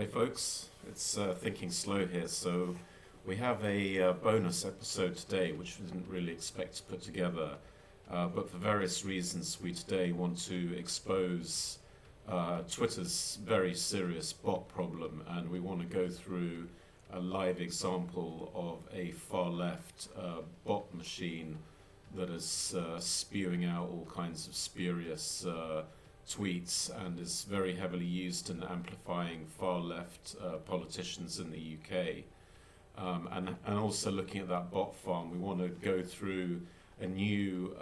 Hi folks, it's Thinking Slow here. So we have a bonus episode today which we didn't really expect to put together, but for various reasons we today want to expose Twitter's very serious bot problem, and we want to go through a live example of a far left bot machine that is spewing out all kinds of spurious tweets and is very heavily used in amplifying far left politicians in the UK. And also looking at that bot farm, we want to go through a new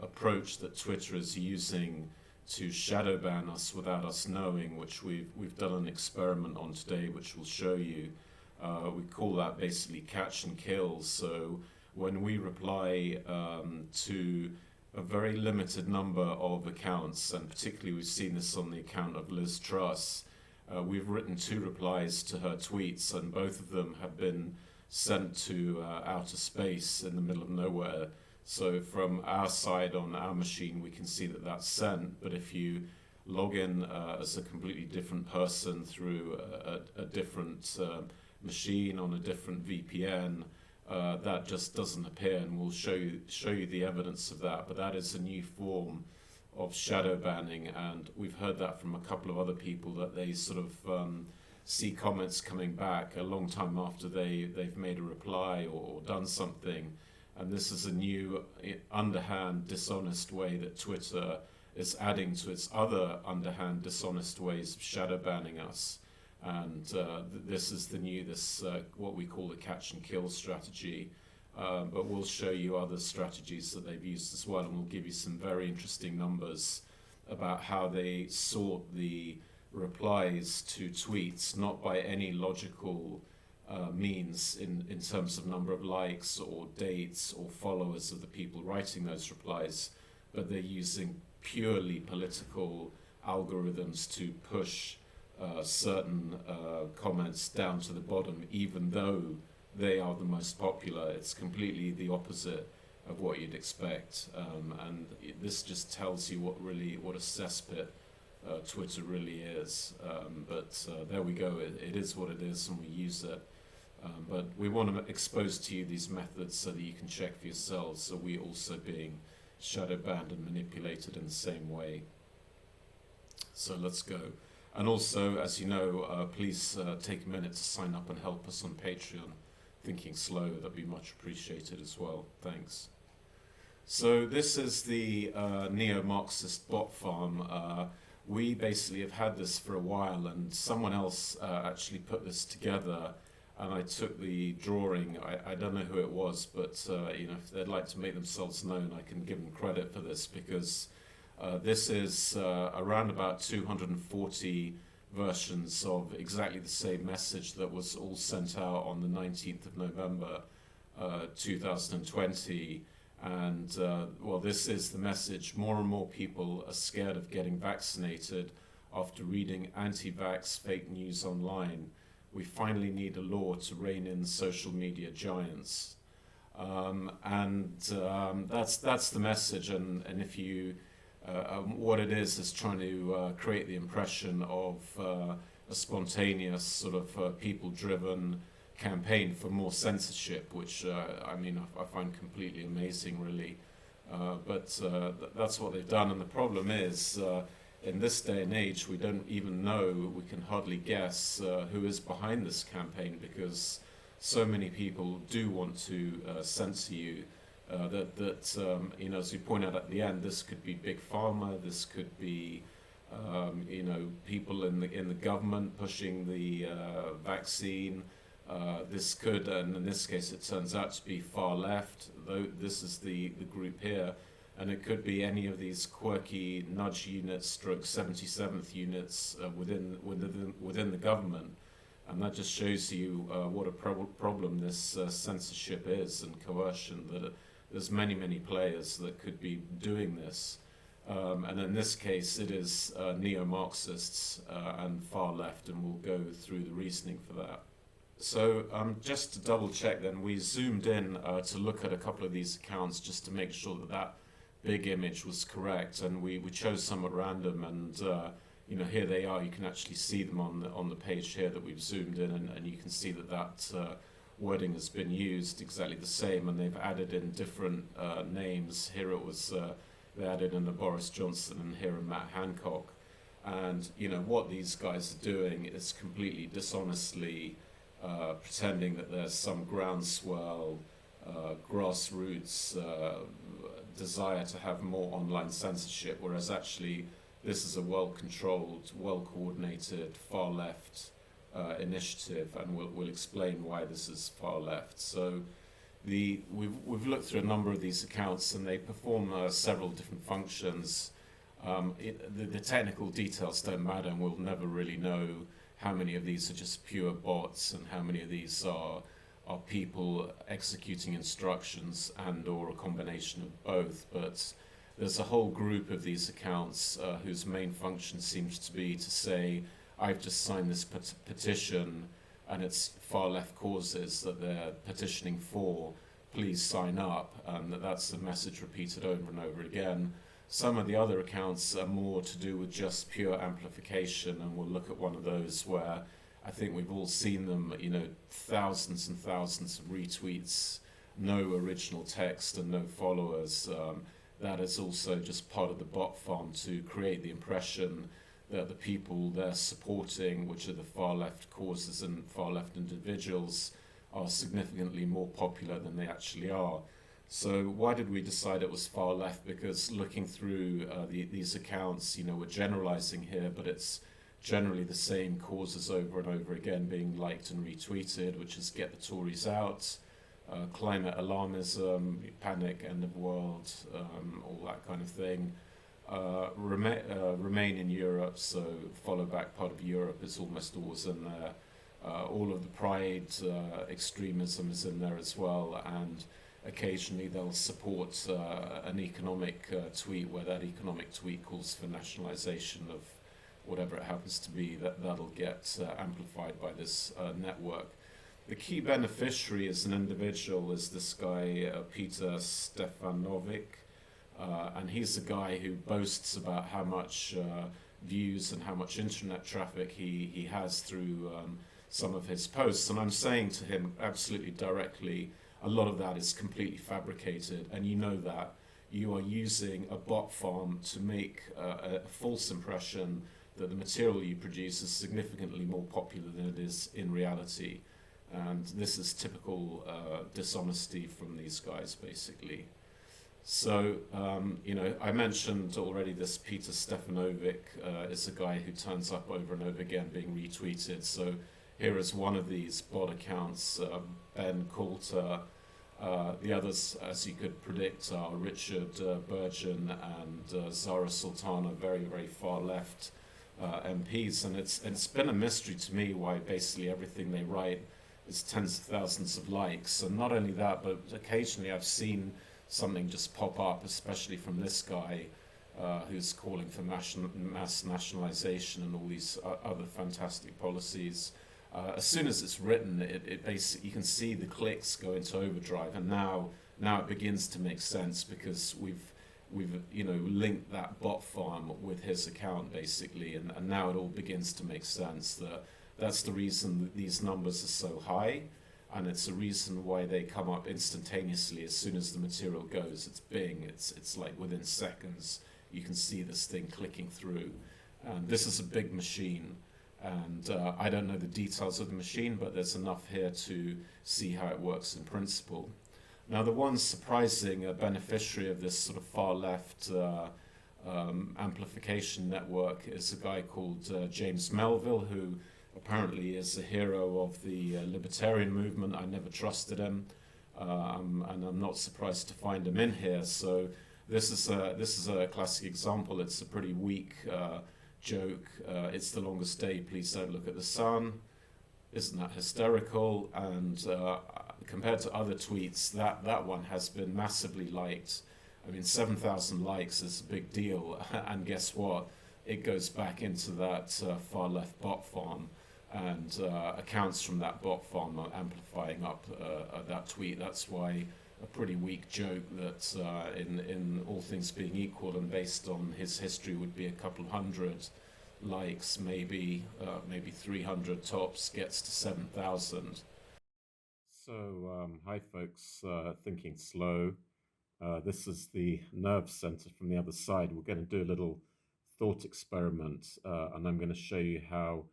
approach that Twitter is using to shadow ban us without us knowing, which we've done an experiment on today, which we'll show you. We call that basically catch and kill. So when we reply to a very limited number of accounts, and particularly we've seen this on the account of Liz Truss, we've written 2 replies to her tweets, and both of them have been sent to outer space in the middle of nowhere. So from our side on our machine, we can see that that's sent, but if you log in as a completely different person through a different machine on a different VPN, that just doesn't appear, and we'll show you the evidence of that. But that is a new form of shadow banning, and we've heard that from a couple of other people, that they sort of see comments coming back a long time after they've made a reply or done something. And this is a new underhand, dishonest way that Twitter is adding to its other underhand, dishonest ways of shadow banning us. And this is what we call the catch and kill strategy. But we'll show you other strategies that they've used as well, and we'll give you some very interesting numbers about how they sort the replies to tweets, not by any logical means in terms of number of likes or dates or followers of the people writing those replies, but they're using purely political algorithms to push certain comments down to the bottom, even though they are the most popular. It's completely the opposite of what you'd expect, and this just tells you what a cesspit Twitter really is. But there we go. It is what it is, and we use it. But we want to expose to you these methods so that you can check for yourselves. So we also being shadow banned and manipulated in the same way. So let's go. And also, as you know, please take a minute to sign up and help us on Patreon, Thinking Slow. That'd be much appreciated as well. Thanks. So this is the neo-marxist bot farm. We basically have had this for a while, and someone else actually put this together, and I took the drawing. I don't know who it was, but if they'd like to make themselves known, I can give them credit for this, because this is around about 240 versions of exactly the same message that was all sent out on the 19th of November 2020. And well, this is the message: more and more people are scared of getting vaccinated after reading anti-vax fake news online. We finally need a law to rein in social media giants. That's the message, and if you what it is trying to create the impression of a spontaneous sort of people-driven campaign for more censorship, which I find completely amazing, really. But that's what they've done, and the problem is, in this day and age, we don't even know, we can hardly guess who is behind this campaign, because so many people do want to censor you. As we point out at the end, this could be Big Pharma, this could be people in the government pushing the vaccine. This could, and in this case it turns out to be far left, though this is the group here, and it could be any of these quirky nudge units, stroke 77th units within the government. And that just shows you what a problem this censorship is, and coercion, that there's many players that could be doing this. And in this case, it is neo-Marxists and far left, and we'll go through the reasoning for that. So just to double check then, we zoomed in to look at a couple of these accounts just to make sure that big image was correct, and we chose some at random, and here they are. You can actually see them on the page here that we've zoomed in, and you can see that wording has been used exactly the same, and they've added in different names. Here it was they added in a Boris Johnson, and here a Matt Hancock. And what these guys are doing is completely dishonestly pretending that there's some groundswell, grassroots desire to have more online censorship, whereas actually this is a well-controlled, well-coordinated, far-left initiative, and we'll explain why this is far-left. So we've looked through a number of these accounts, and they perform several different functions. The technical details don't matter, and we'll never really know how many of these are just pure bots and how many of these are people executing instructions and or a combination of both. But there's a whole group of these accounts whose main function seems to be to say, I've just signed this petition and it's far left causes that they're petitioning for, please sign up, and that's the message repeated over and over again. Some of the other accounts are more to do with just pure amplification, and we'll look at one of those where I think we've all seen them, thousands and thousands of retweets, no original text and no followers. That is also just part of the bot farm to create the impression that the people they're supporting, which are the far left causes and far left individuals, are significantly more popular than they actually are. So why did we decide it was far left? Because looking through these accounts, we're generalizing here, but it's generally the same causes over and over again being liked and retweeted, which is get the Tories out, climate alarmism, panic, end of world, all that kind of thing. Remain in Europe, so follow back part of Europe is almost always in there. All of the pride extremism is in there as well, and occasionally they'll support an economic tweet where that economic tweet calls for nationalization of whatever it happens to be. That'll get amplified by this network. The key beneficiary as an individual is this guy, Peter Stefanovic, and he's a guy who boasts about how much views and how much internet traffic he has through some of his posts. And I'm saying to him absolutely directly, a lot of that is completely fabricated, and that you are using a bot farm to make a false impression that the material you produce is significantly more popular than it is in reality. And this is typical dishonesty from these guys, basically. So, I mentioned already this Peter Stefanovic is a guy who turns up over and over again being retweeted. So here is one of these bot accounts, Ben Coulter. The others, as you could predict, are Richard Burgeon and Zara Sultana, very, very far left MPs. And it's been a mystery to me why basically everything they write is tens of thousands of likes. And not only that, but occasionally I've seen something just pop up, especially from this guy who's calling for mass nationalization and all these other fantastic policies. As soon as it's written, it basically, you can see the clicks go into overdrive, and now it begins to make sense because we've linked that bot farm with his account basically, and now it all begins to make sense. That's the reason that these numbers are so high, and it's a reason why they come up instantaneously as soon as the material goes. It's Bing. It's like within seconds you can see this thing clicking through, and this is a big machine. And I don't know the details of the machine, but there's enough here to see how it works in principle. Now, the one surprising beneficiary of this sort of far-left amplification network is a guy called James Melville, who apparently is a hero of the libertarian movement. I never trusted him, and I'm not surprised to find him in here. So this is a classic example. It's a pretty weak joke. It's the longest day, please don't look at the sun. Isn't that hysterical? And compared to other tweets, that one has been massively liked. I mean, 7,000 likes is a big deal. And guess what? It goes back into that far left bot farm, and accounts from that bot farm are amplifying up that tweet. That's why a pretty weak joke that in all things being equal and based on his history would be a couple of hundred, likes, maybe 300 tops, gets to 7,000. So, hi folks, thinking slow. This is the nerve center from the other side. We're going to do a little thought experiment, and I'm going to show you how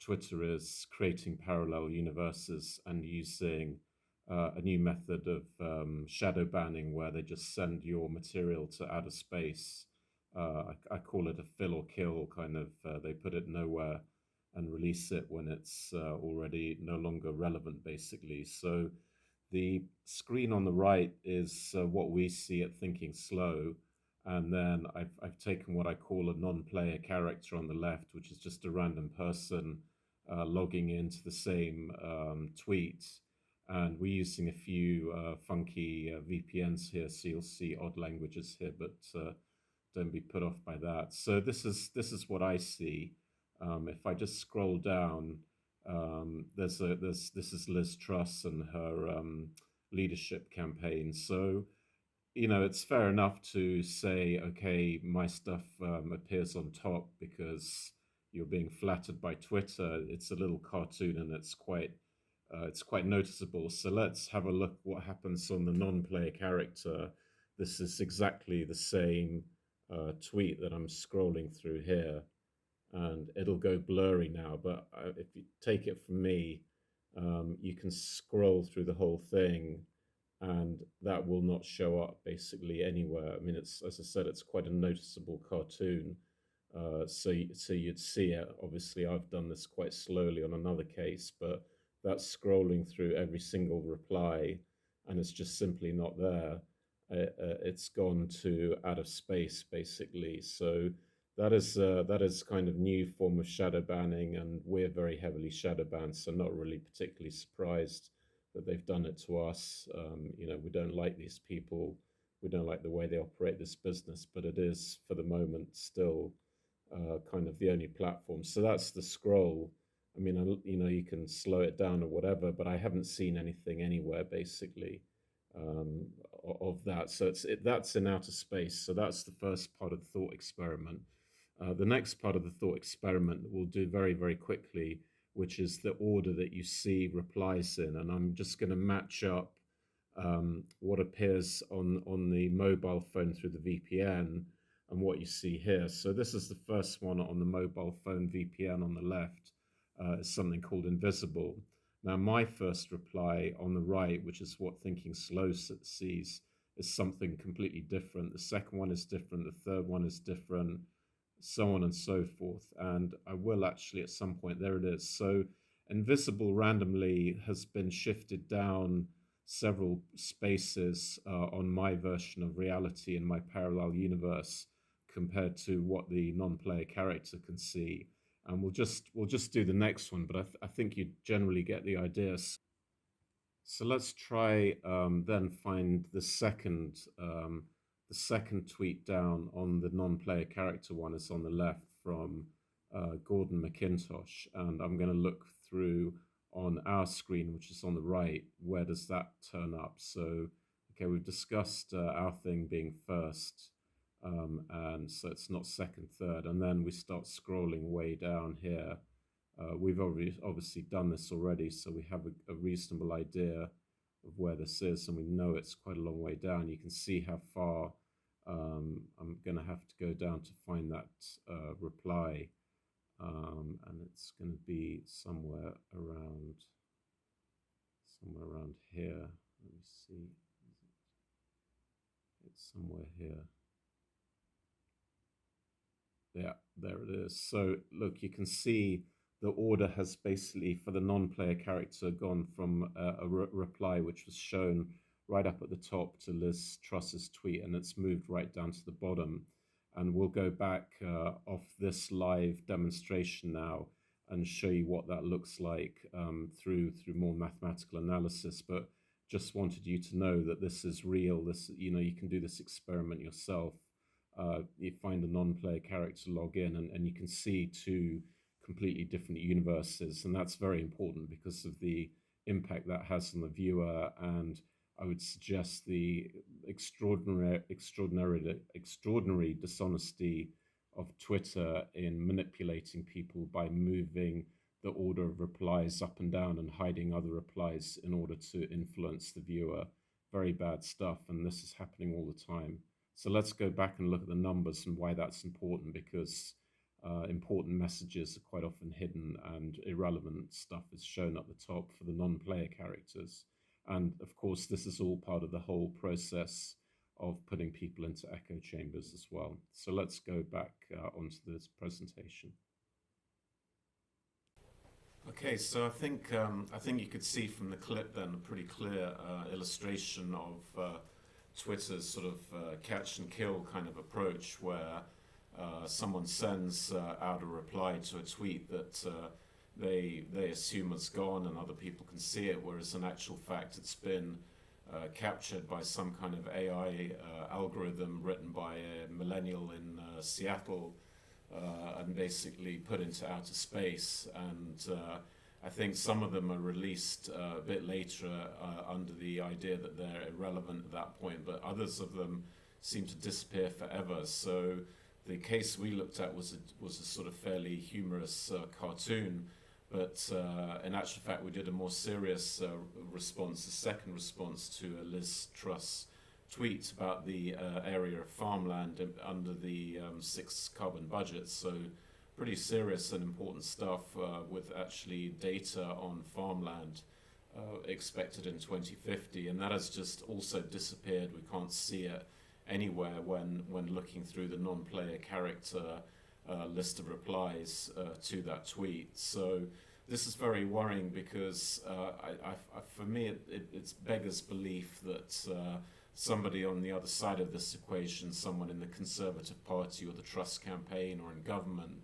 Twitter is creating parallel universes and using a new method of shadow banning where they just send your material to outer space. I call it a fill or kill kind of, they put it nowhere and release it when it's already no longer relevant, basically. So the screen on the right is what we see at Thinking Slow. And then I've taken what I call a non-player character on the left, which is just a random person logging into the same tweet. And we're using a few funky VPNs here, so you'll see odd languages here, but don't be put off by that. So this is what I see. If I just scroll down, this is Liz Truss and her leadership campaign. So it's fair enough to say, okay, my stuff appears on top because you're being flattered by Twitter. It's a little cartoon and it's quite noticeable. So let's have a look what happens on the non-player character. This is exactly the same tweet that I'm scrolling through here, and it'll go blurry now. But if you take it from me, you can scroll through the whole thing and that will not show up basically anywhere. I mean, it's, as I said, it's quite a noticeable cartoon. So you'd see it. Obviously, I've done this quite slowly on another case, but that's scrolling through every single reply, and it's just simply not there. It's gone to out of space, basically. So that is kind of new form of shadow banning, and we're very heavily shadow banned, so not really particularly surprised that they've done it to us. We don't like these people. We don't like the way they operate this business, but it is, for the moment, still kind of the only platform. So that's the scroll. I mean, you can slow it down or whatever, but I haven't seen anything anywhere basically um, of that. So that's in outer space. So that's the first part of the thought experiment. The next part of the thought experiment we'll do very, very quickly, which is the order that you see replies in. And I'm just going to match up what appears on the mobile phone through the VPN and what you see here. So this is the first one on the mobile phone VPN on the left. Is something called invisible. Now, my first reply on the right, which is what Thinking Slow sees, is something completely different. The second one is different. The third one is different, so on and so forth. And I will actually at some point, there it is. So invisible randomly has been shifted down several spaces on my version of reality in my parallel universe compared to what the non-player character can see. And we'll just do the next one, but I think you generally get the idea. So let's try then find the second tweet down on the non-player character one is on the left from Gordon McIntosh, and I'm going to look through on our screen, which is on the right. Where does that turn up? So, okay, we've discussed our thing being first, and so it's not second, third, and then we start scrolling way down here. We've obviously done this already, so we have a reasonable idea of where this is, and we know it's quite a long way down. You can see how far I'm going to have to go down to find that reply, and it's going to be somewhere around here. Let me see. It's somewhere here. Yeah, there it is. So look, you can see the order has basically, for the non-player character, gone from a reply which was shown right up at the top to Liz Truss's tweet, and it's moved right down to the bottom. And we'll go back off this live demonstration now and show you what that looks like through more mathematical analysis. But just wanted you to know that this is real. This, you can do this experiment yourself. You find a non-player character, log in, and you can see two completely different universes, and that's very important because of the impact that has on the viewer. And I would suggest the extraordinary dishonesty of Twitter in manipulating people by moving the order of replies up and down and hiding other replies in order to influence the viewer. Very bad stuff, and this is happening all the time. So let's go back and look at the numbers and why that's important, because important messages are quite often hidden and irrelevant stuff is shown at the top for the non-player characters. And of course, this is all part of the whole process of putting people into echo chambers as well. So let's go back onto this presentation. Okay, so I think you could see from the clip then a pretty clear illustration of Twitter's sort of catch and kill kind of approach, where someone sends out a reply to a tweet that they assume has gone and other people can see it, whereas in actual fact it's been captured by some kind of AI algorithm written by a millennial in Seattle and basically put into outer space. And I think some of them are released a bit later under the idea that they're irrelevant at that point, but others of them seem to disappear forever. So the case we looked at was a sort of fairly humorous cartoon, but in actual fact we did a more serious response, a second response to a Liz Truss tweet about the area of farmland under the 6 carbon budget. So pretty serious and important stuff with actually data on farmland expected in 2050, and that has just also disappeared. We can't see it anywhere when looking through the non-player character list of replies to that tweet. So this is very worrying because for me it's beggars belief that somebody on the other side of this equation, someone in the Conservative Party or the Truss campaign or in government,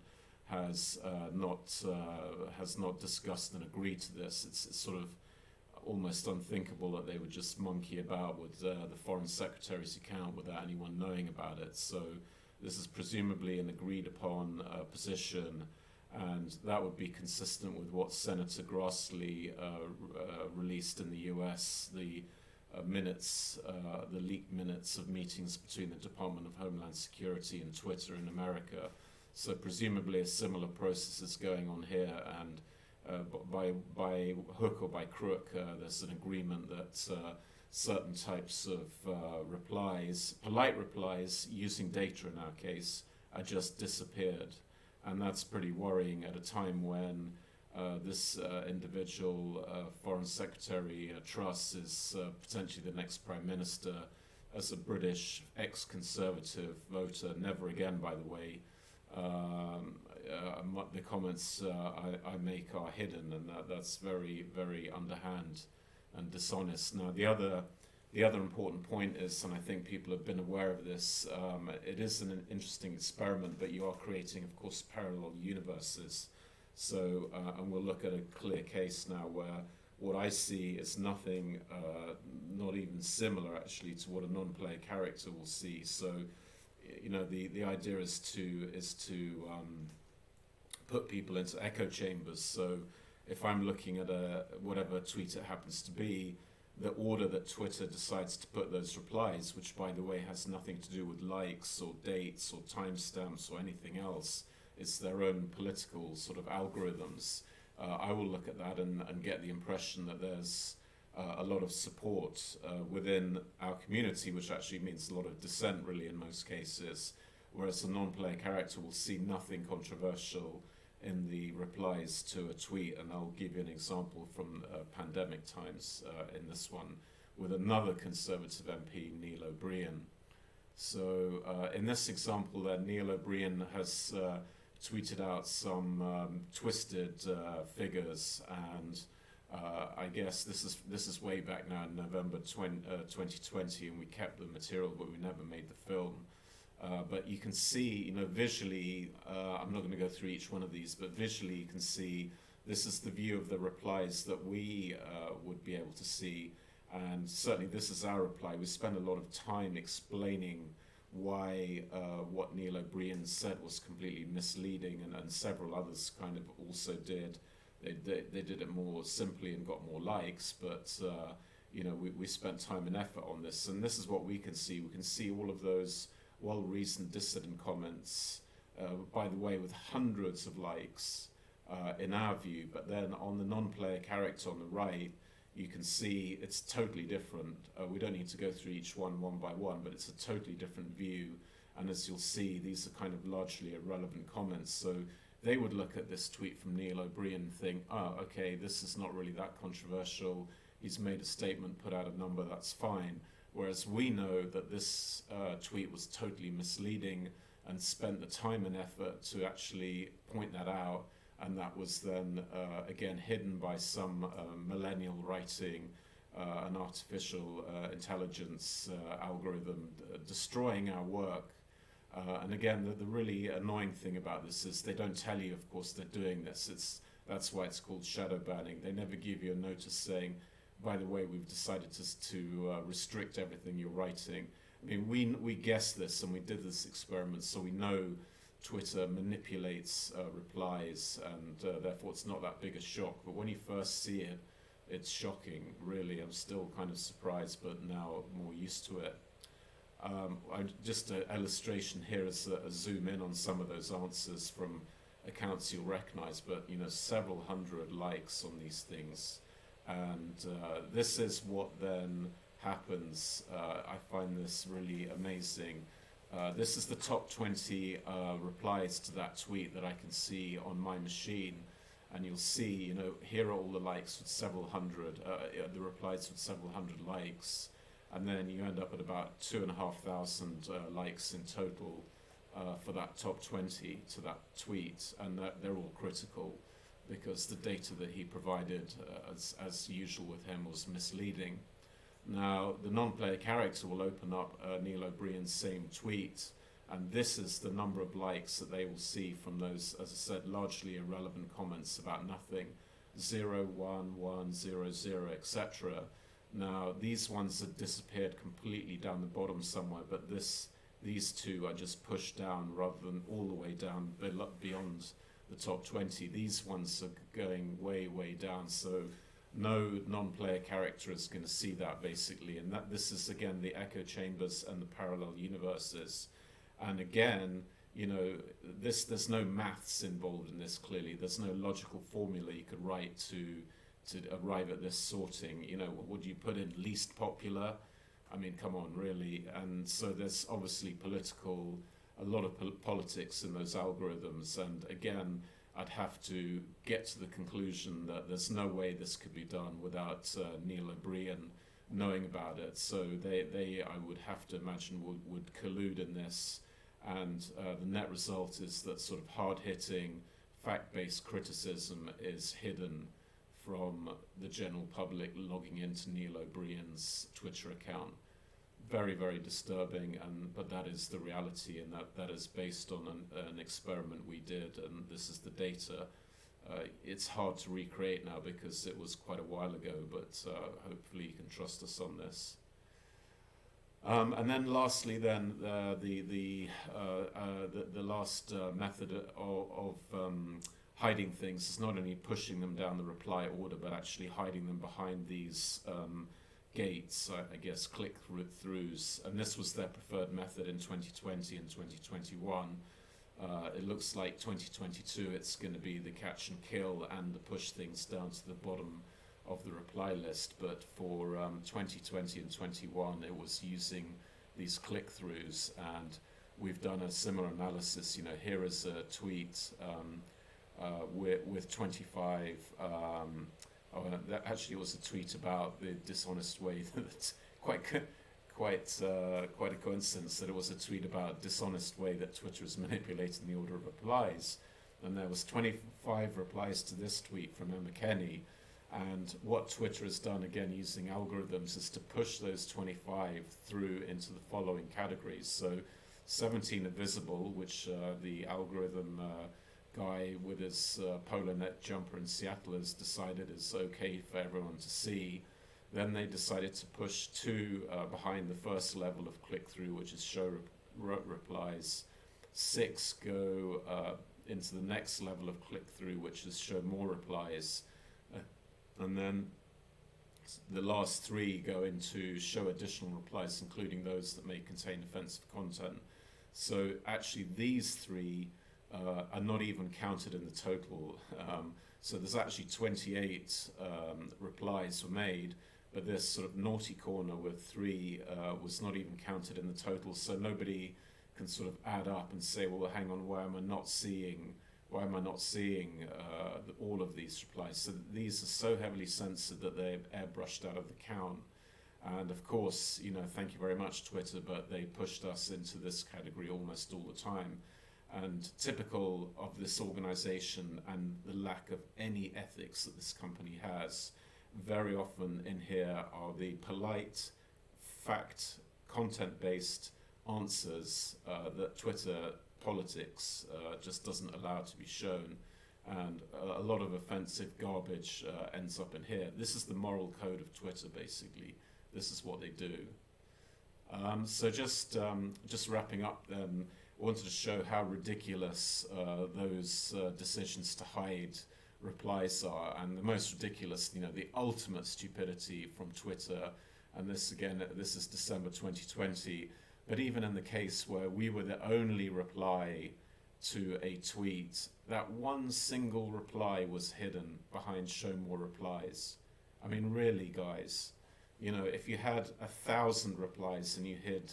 has not discussed and agreed to this. It's sort of almost unthinkable that they would just monkey about with the Foreign Secretary's account without anyone knowing about it. So this is presumably an agreed upon position, and that would be consistent with what Senator Grassley released in the US, the leaked minutes of meetings between the Department of Homeland Security and Twitter in America. So presumably a similar process is going on here, and by hook or by crook, there's an agreement that certain types of replies, polite replies using data in our case, are just disappeared. And that's pretty worrying at a time when this individual Foreign Secretary Truss is potentially the next Prime Minister as a British ex-Conservative voter. Never again, by the way. The comments I make are hidden, and that's very, very underhand and dishonest. Now, the other important point is, and I think people have been aware of this, it is an interesting experiment, but you are creating, of course, parallel universes. So, and we'll look at a clear case now where what I see is nothing, not even similar actually to what a non-player character will see. So, you know, the idea is to put people into echo chambers. So if I'm looking at whatever tweet it happens to be, the order that Twitter decides to put those replies, which by the way has nothing to do with likes or dates or timestamps or anything else, it's their own political sort of algorithms. I will look at that and get the impression that there's a lot of support within our community, which actually means a lot of dissent really in most cases, whereas a non-player character will see nothing controversial in the replies to a tweet. And I'll give you an example from pandemic times in this one with another Conservative MP, Neil O'Brien. So in this example there, Neil O'Brien has tweeted out some twisted figures, and I guess this is way back now in November 2020, and we kept the material but we never made the film. But you can see, you know, visually, I'm not going to go through each one of these, but visually you can see this is the view of the replies that we would be able to see, and certainly this is our reply. We spend a lot of time explaining why what Neil O'Brien said was completely misleading, and several others kind of also did. They did it more simply and got more likes, but you know, we spent time and effort on this, and this is what we can see. We can see all of those well-reasoned dissident comments by the way, with hundreds of likes in our view, but then on the non-player character on the right, you can see it's totally different. We don't need to go through each one by one, but it's a totally different view. And as you'll see, these are kind of largely irrelevant comments. So they would look at this tweet from Neil O'Brien and think, oh, okay, this is not really that controversial. He's made a statement, put out a number, that's fine. Whereas we know that this tweet was totally misleading and spent the time and effort to actually point that out. And that was then, again, hidden by some millennial writing an artificial intelligence algorithm destroying our work. And again, the really annoying thing about this is they don't tell you, of course, they're doing this. That's why it's called shadow banning. They never give you a notice saying, by the way, we've decided to restrict everything you're writing. I mean, we guessed this and we did this experiment, so we know Twitter manipulates replies, and therefore it's not that big a shock. But when you first see it, it's shocking, really. I'm still kind of surprised, but now more used to it. Just an illustration here is a zoom in on some of those answers from accounts you'll recognize, but several hundred likes on these things. And this is what then happens. I find this really amazing. This is the top 20 replies to that tweet that I can see on my machine. And you'll see, here are all the likes with several hundred, the replies with several hundred likes. And then you end up at about 2,500 likes in total for that top 20 to that tweet. And they're all critical because the data that he provided, as usual with him, was misleading. Now, the non-player character will open up Neil O'Brien's same tweet, and this is the number of likes that they will see from those, as I said, largely irrelevant comments about nothing, 0, 1, 1, 0, 0, etc. Now, these ones have disappeared completely down the bottom somewhere, but these two are just pushed down rather than all the way down beyond the top 20. These ones are going way, way down, so no non-player character is going to see that, basically. And this is, again, the echo chambers and the parallel universes. And again, there's no maths involved in this, clearly. There's no logical formula you could write to arrive at this sorting. Would you put in least popular? I mean, come on, really. And so there's obviously a lot of politics in those algorithms. And again, I'd have to get to the conclusion that there's no way this could be done without Neil O'Brien knowing about it. So they I would have to imagine, would collude in this. And the net result is that sort of hard-hitting, fact-based criticism is hidden from the general public logging into Neil O'Brien's Twitter account. Very, very disturbing, but that is the reality, and that is based on an experiment we did, and this is the data. It's hard to recreate now because it was quite a while ago, but hopefully you can trust us on this. And then lastly, the last method of hiding things is not only pushing them down the reply order, but actually hiding them behind these gates, I guess, click-throughs. And this was their preferred method in 2020 and 2021. It looks like 2022 it's going to be the catch and kill and the push things down to the bottom of the reply list. But for 2020 and 21, it was using these click-throughs. And we've done a similar analysis. Here is a tweet with 25. Actually, it was a tweet about the dishonest way that quite a coincidence that it was a tweet about dishonest way that Twitter is manipulating the order of replies, and there was 25 replies to this tweet from Emma Kenny. And what Twitter has done, again using algorithms, is to push those 25 through into the following categories. So 17 are visible, which the algorithm guy with his polo net jumper in Seattle has decided is okay for everyone to see. Then they decided to push 2 behind the first level of click-through, which is show replies. 6 go into the next level of click-through, which is show more replies. And then the last 3 go into show additional replies, including those that may contain offensive content. So actually these 3 are not even counted in the total. So there's actually 28 replies were made, but this sort of naughty corner with 3 was not even counted in the total. So nobody can sort of add up and say, well, hang on, why am I not seeing all of these replies? So these are so heavily censored that they're airbrushed out of the count. And of course, thank you very much, Twitter, but they pushed us into this category almost all the time. And typical of this organization and the lack of any ethics that this company has, very often in here are the polite, fact, content-based answers that Twitter politics just doesn't allow to be shown. And a lot of offensive garbage ends up in here. This is the moral code of Twitter, basically. This is what they do. So just wrapping up then, I wanted to show how ridiculous those decisions to hide replies are, and the most ridiculous, the ultimate stupidity from Twitter. And this is December 2020. But even in the case where we were the only reply to a tweet, that one single reply was hidden behind show more replies. I mean, really, guys, if you had 1,000 replies and you hid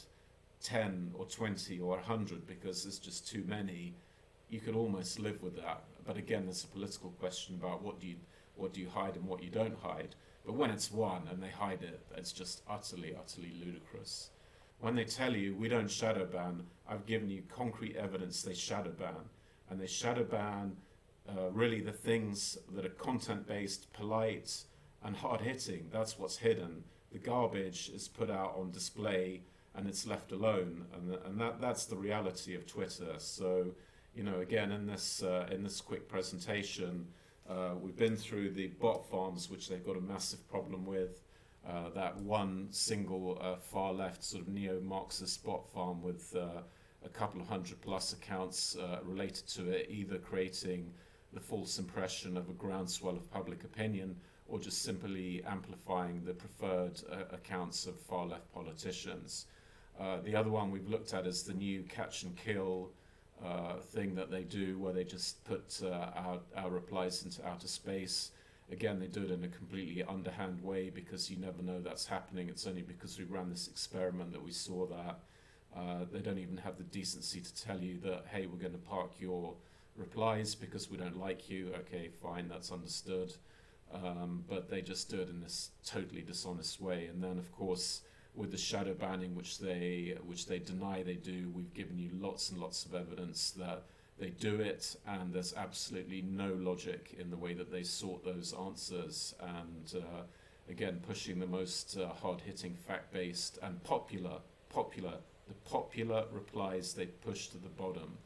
10 or 20 or 100 because there's just too many, you could almost live with that. But again, there's a political question about what do you hide and what you don't hide. But when it's one and they hide it, it's just utterly ludicrous. When they tell you we don't shadow ban, I've given you concrete evidence they shadow ban. And they shadow ban really the things that are content-based, polite, and hard-hitting. That's what's hidden. The garbage is put out on display and it's left alone. And that's the reality of Twitter. So, again, in this quick presentation, we've been through the bot farms, which they've got a massive problem with. That one single far left sort of neo-marxist bot farm with a couple of 100+ accounts related to it, either creating the false impression of a groundswell of public opinion or just simply amplifying the preferred accounts of far left politicians. The other one we've looked at is the new catch and kill thing that they do, where they just put our replies into outer space. Again, they do it in a completely underhand way because you never know that's happening. It's only because we ran this experiment that we saw that. They don't even have the decency to tell you that, hey, we're going to park your replies because we don't like you. Okay, fine, that's understood. But they just do it in this totally dishonest way. And then, of course, with the shadow banning, which they deny they do, we've given you lots and lots of evidence that they do it, and there's absolutely no logic in the way that they sort those answers. And again, pushing the most hard-hitting, fact-based and popular replies they push to the bottom.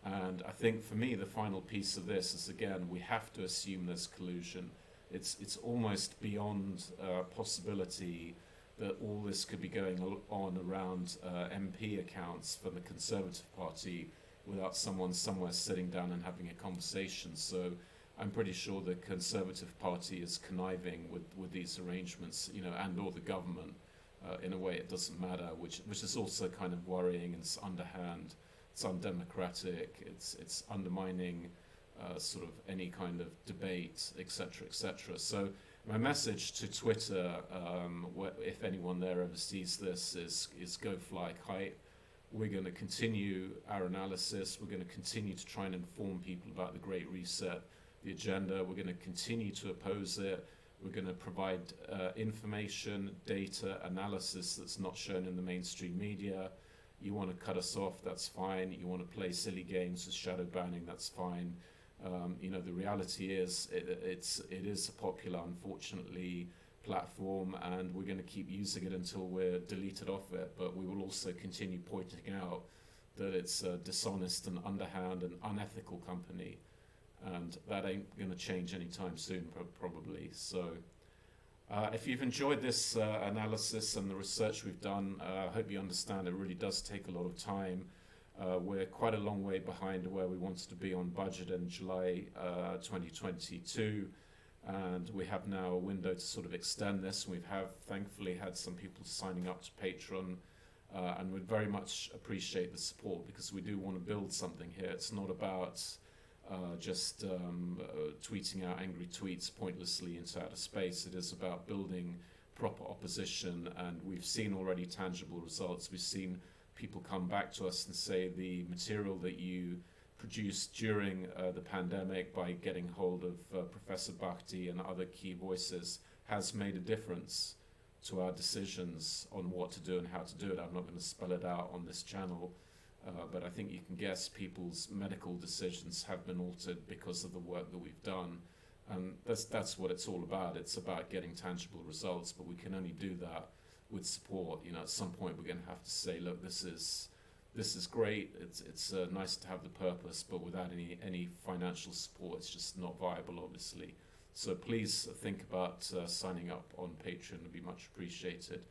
And I think for me, the final piece of this is, again, we have to assume there's collusion. It's almost beyond possibility that all this could be going on around MP accounts for the Conservative Party without someone somewhere sitting down and having a conversation. So I'm pretty sure the Conservative Party is conniving with these arrangements, and or the government. In a way, it doesn't matter, which is also kind of worrying. It's underhand, it's undemocratic, it's undermining sort of any kind of debate, etc., etc. So my message to Twitter, if anyone there ever sees this, is go fly a kite. We're going to continue our analysis. We're going to continue to try and inform people about the Great Reset, the agenda. We're going to continue to oppose it. We're going to provide information, data, analysis that's not shown in the mainstream media. You want to cut us off, that's fine. You want to play silly games with shadow banning, that's fine. The reality is it is a popular, unfortunately, platform, and we're going to keep using it until we're deleted off it. But we will also continue pointing out that it's a dishonest and underhand and unethical company, and that ain't going to change anytime soon, probably. So if you've enjoyed this analysis and the research we've done, I hope you understand it really does take a lot of time. We're quite a long way behind where we wanted to be on budget in July 2022. And we have now a window to sort of extend this. We have thankfully had some people signing up to Patreon and would very much appreciate the support, because we do want to build something here. It's not about just tweeting out angry tweets pointlessly into outer space. It is about building proper opposition, and we've seen already tangible results. We've seen people come back to us and say the material that you produced during the pandemic by getting hold of Professor Bhakti and other key voices has made a difference to our decisions on what to do and how to do it. I'm not going to spell it out on this channel, but I think you can guess people's medical decisions have been altered because of the work that we've done. And that's what it's all about. It's about getting tangible results, but we can only do that with support. You know, at some point we're going to have to say, look, this is great. It's nice to have the purpose, but without any financial support, it's just not viable, obviously. So please think about signing up on Patreon. It'd be much appreciated.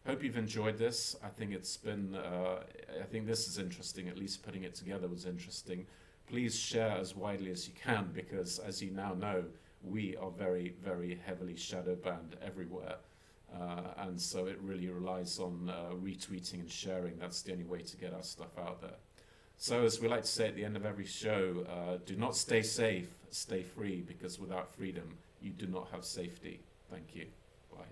Hope you've enjoyed this. I think it's been, I think this is interesting. At least putting it together was interesting. Please share as widely as you can, because as you now know, we are very, very heavily shadow banned everywhere. And so it really relies on retweeting and sharing. That's the only way to get our stuff out there. So as we like to say at the end of every show, do not stay safe, stay free, because without freedom, you do not have safety. Thank you. Bye.